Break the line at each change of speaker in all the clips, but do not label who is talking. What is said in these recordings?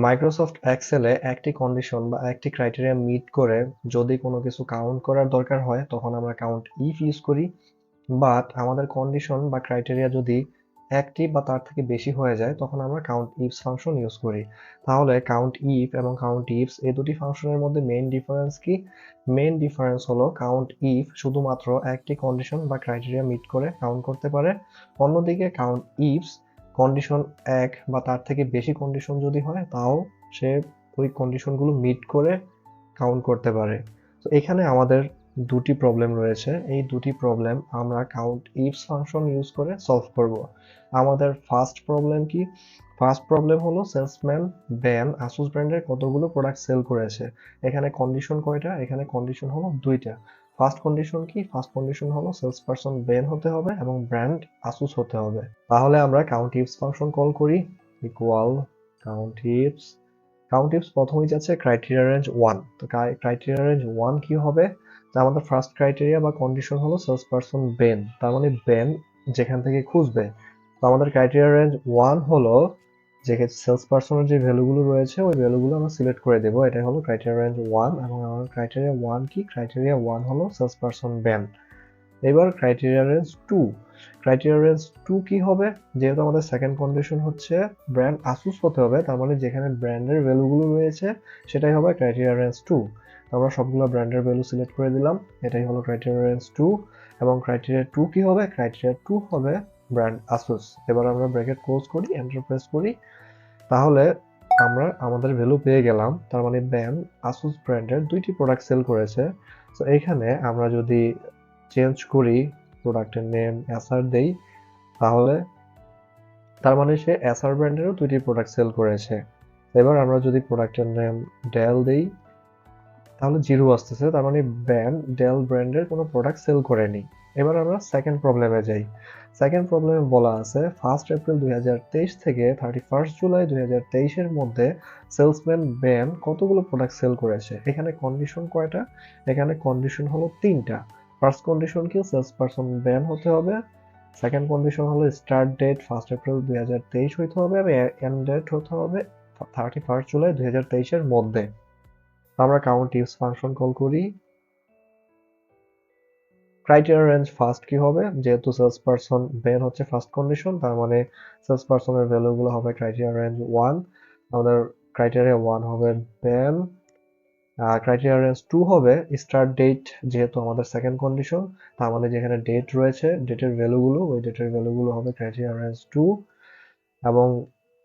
Microsoft এক্সেলে একটি condition বা একটি ক্রাইটেরিয়া মিট করে যদি কোনো কিছু কাউন্ট করার দরকার হয় তখন আমরা কাউন্ট ইফ ইউজ করি। বাট আমাদের কন্ডিশন বা ক্রাইটেরিয়া যদি একটি বা তার থেকে বেশি হয়ে যায় তখন আমরা কাউন্ট ইফস ফাংশন ইউজ করি। তাহলে কাউন্ট ইফ এবং কাউন্ট ইফস এই দুটি ফাংশনের মধ্যে মেইন ডিফারেন্স কি? মেইন ডিফারেন্স হলো কাউন্ট ইফ শুধুমাত্র একটি কন্ডিশন বা ক্রাইটেরিয়া মিট করে কাউন্ট করতে পারে, অন্যদিকে কাউন্ট ইফস কন্ডিশন এক বা তার থেকে বেশি কন্ডিশন যদি হয় তাও সে ওই কন্ডিশনগুলো মিট করে কাউন্ট করতে পারে। তো এখানে আমাদের দুটি প্রবলেম রয়েছে, এই দুটি প্রবলেম আমরা কাউন্ট ইফস ফাংশন ইউজ করে সলভ করব। আমাদের ফার্স্ট প্রবলেম কি? ফার্স্ট প্রবলেম হলো সেলসম্যান বেন আসুস ব্র্যান্ডের কতগুলো প্রোডাক্ট সেল করেছে। এখানে কন্ডিশন কয়টা? এখানে কন্ডিশন হলো দুইটা। ফার্স্ট কন্ডিশন কি? ফার্স্ট কন্ডিশন হলো সেলস পারসন বেন হতে হবে এবং ব্র্যান্ড আসুস হতে হবে। তাহলে আমরা কাউন্ট ইফস ফাংশন কল করি, equal count ifs. Count ifs প্রথমেই যাচ্ছে ক্রাইটেরিয়া রেঞ্জ 1। তো ক্রাইটেরিয়া রেঞ্জ 1 কি হবে? তো আমাদের ফার্স্ট ক্রাইটেরিয়া বা কন্ডিশন হলো সেলস পারসন বেন, তার মানে বেন যেখান থেকে খুঁজবে। তো আমাদের ক্রাইটেরিয়া রেঞ্জ 1 হলো যে সেলস পারসনের যে ভ্যালুগুলো রয়েছে ওই ভ্যালুগুলো আমরা সিলেক্ট করে দেব, এটাই হলো ক্রাইটেরিয়া রেঞ্জ 1। এবং আমাদের ক্রাইটেরিয়া 1 কি? ক্রাইটেরিয়া 1 হলো সেলস পারসন বেন। এবার ক্রাইটেরিয়া রেঞ্জ 2। ক্রাইটেরিয়া রেঞ্জ 2 কি হবে? যেহেতু আমাদের সেকেন্ড কন্ডিশন হচ্ছে ব্র্যান্ড আসুস হতে হবে, তার মানে যেখানে ব্র্যান্ডের ভ্যালুগুলো রয়েছে সেটাই হবে ক্রাইটেরিয়া রেঞ্জ 2। আমরা সবগুলো ব্র্যান্ডের ভ্যালু সিলেক্ট করে দিলাম, এটাই হলো ক্রাইটেরিয়া রেঞ্জ 2। এবং ক্রাইটেরিয়া 2 কি হবে? ক্রাইটেরিয়া 2 হবে ব্র্যান্ড আসুস। এবার আমরা ব্র্যাকেট ক্লোজ করি, এন্টার প্রেস করি, তাহলে আমরা আমাদের ভ্যালু পেয়ে গেলাম। তার মানে ব্যান আসুস ব্র্যান্ডের দুইটি প্রোডাক্ট সেল করেছে। তো এইখানে আমরা যদি চেঞ্জ করি, প্রোডাক্টের নেম এসআর দেই, তাহলে তার মানে সে এসআর ব্র্যান্ডেরও দুইটি প্রোডাক্ট সেল করেছে। এবার আমরা যদি প্রোডাক্টের নেম ডেল দেই তাহলে 0 আসতেছে, তার মানে ডেল ব্র্যান্ডের কোনো প্রোডাক্ট সেল করেনি। এবার আমরা সেকেন্ড প্রবলেমে যাই। সেকেন্ড প্রবলেমে বলা আছে 1 এপ্রিল 2023 থেকে 31 জুলাই 2023 এর মধ্যে সেলসম্যান বেন কতগুলো প্রোডাক্ট সেল করেছে। এখানে কন্ডিশন কয়টা? এখানে কন্ডিশন হলো তিনটা। ফার্স্ট কন্ডিশন কি? সেলস পারসন বেন হতে হবে। সেকেন্ড কন্ডিশন হলো স্টার্ট ডেট 1 এপ্রিল 2023 হইতে হবে এবং এন্ড ডেট হতে হবে 31 জুলাই 2023 এর মধ্যে। আমরা কাউন্ট ইফস ফাংশন কল করি। ক্রাইটেরিয়া রেঞ্জ ফার্স্ট কি হবে? যেহেতু সেলস পারসন বেন হচ্ছে ফার্স্ট কন্ডিশন, তার মানে সেলস পারসনের ভ্যালুগুলো হবে ক্রাইটেরিয়া রেঞ্জ 1। আমাদের ক্রাইটেরিয়া 1 হবে বেন। ক্রাইটেরিয়া রেঞ্জ 2 হবে স্টার্ট ডেট, যেহেতু আমাদের সেকেন্ড কন্ডিশন, তার মানে যেখানে ডেট রয়েছে ডেটের ভ্যালুগুলো ওই ডেটের ভ্যালুগুলো হবে ক্রাইটেরিয়া রেঞ্জ 2। এবং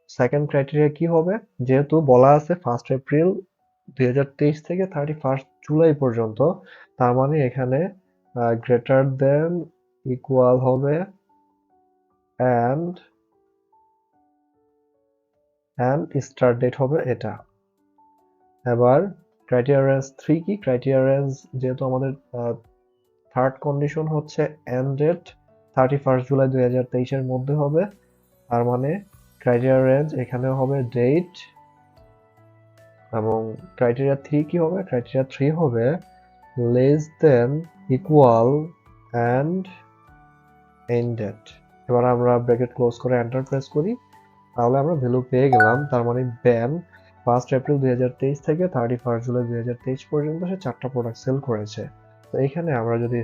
সেকেন্ড ক্রাইটেরিয়া কি হবে? যেহেতু বলা আছে 1 এপ্রিল 2023 থেকে 31 জুলাই পর্যন্ত, তার মানে এখানে গ্রেটার দেন ইকুয়াল হবে এন্ড স্টার্ট ডেট হবে এটা। এবার ক্রাইটেরিয়া রেঞ্জ 3 কি? ক্রাইটেরিয়া রেঞ্জ যেহেতু আমাদের থার্ড কন্ডিশন হচ্ছে এন্ড ডেট 31 জুলাই 2023 এর মধ্যে হবে, তার মানে ক্রাইটেরিয়া রেঞ্জ এখানেও হবে ডেট। এবং ক্রাইটেরিয়া 3 কি হবে? ক্রাইটেরিয়া 3 হবে less than equal and end date. এবার আমরা ব্র্যাকেট ক্লোজ করে এন্টার প্রেস করি, তাহলে আমরা ভ্যালু পেয়ে গেলাম। তার মানে ব্যান 1 এপ্রিল 2023 থেকে 31 জুলাই 2023 পর্যন্ত সে 4টা প্রোডাক্ট সেল করেছে। তো এখানে আমরা যদি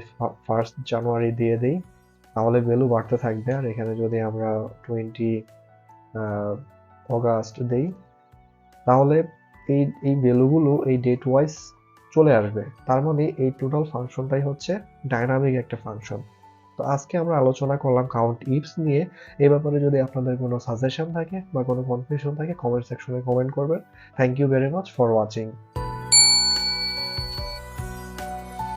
1 জানুয়ারি দিয়ে দিই তাহলে ভ্যালু বাড়তে থাকবে, আর এখানে যদি আমরা 20 অগাস্ট দেই তাহলে এই ভ্যালুগুলো এই ডেট ওয়াইজ চলে আসবে। তার মানে এই টোটাল ফাংশনটাই হচ্ছে ডাইনামিক একটা ফাংশন। তো আজকে আমরা আলোচনা করলাম কাউন্ট ইফস নিয়ে। এই ব্যাপারে যদি আপনাদের কোনো সাজেশন থাকে বা কোনো কনফিউশন থাকে কমেন্ট সেকশনে কমেন্ট করবেন। Thank you very much for watching.